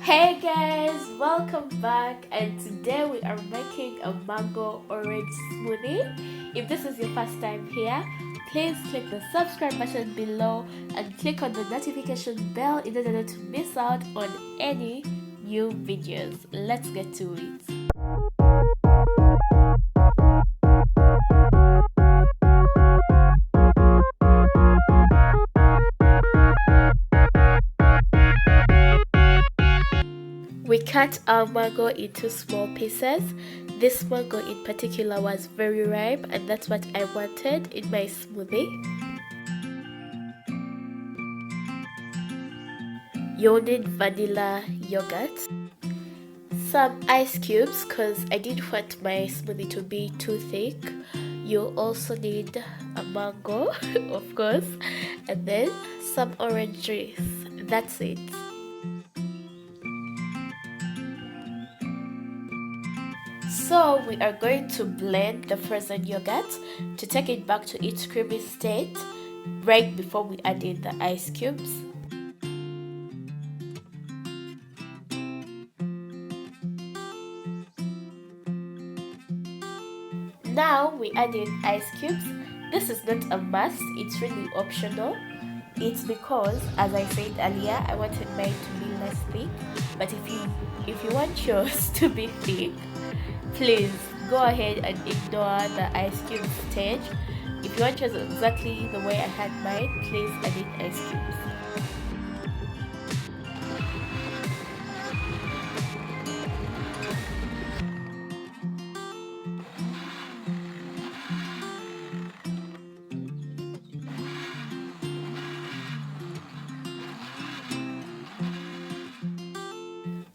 Hey guys, welcome back, and today we are making a mango orange smoothie. If this is your first time here, please click the subscribe button below and click on the notification bell in order not to miss out on any new videos. Let's get to it. We cut our mango into small pieces. This mango in particular was very ripe, and that's what I wanted in my smoothie. You'll need vanilla yogurt, some ice cubes because I didn't want my smoothie to be too thick. You'll also need a mango, of course, and then some orange juice. That's it. So we are going to blend the frozen yogurt to take it back to its creamy state right before we add in the ice cubes. Now we add in ice cubes. This is not a must, it's really optional. It's because, as I said earlier, I wanted mine to be less thick. But if you want yours to be thick, please go ahead and ignore the ice cube stage. If you want yours exactly the way I had mine, please add in ice cubes.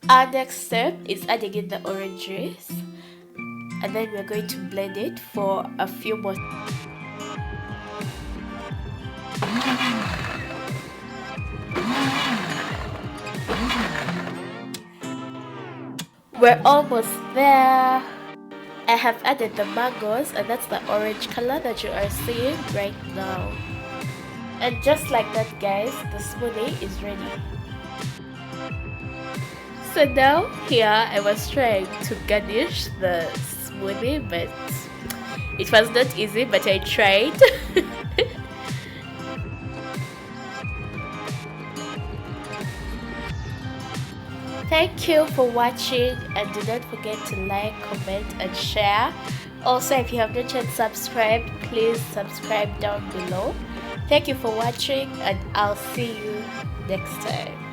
Our next step is adding in the orange juice, and then we're going to blend it for a few more. We're almost there. I have added the mangoes, and that's the orange color that you are seeing right now. And just like that, guys, the smoothie is ready. So now here I was trying to garnish the smoothie, but it was not easy, but I tried. Thank you for watching, and do not forget to like, comment and share. Also, if you have not yet subscribed, please subscribe down below. Thank you for watching, and I'll see you next time.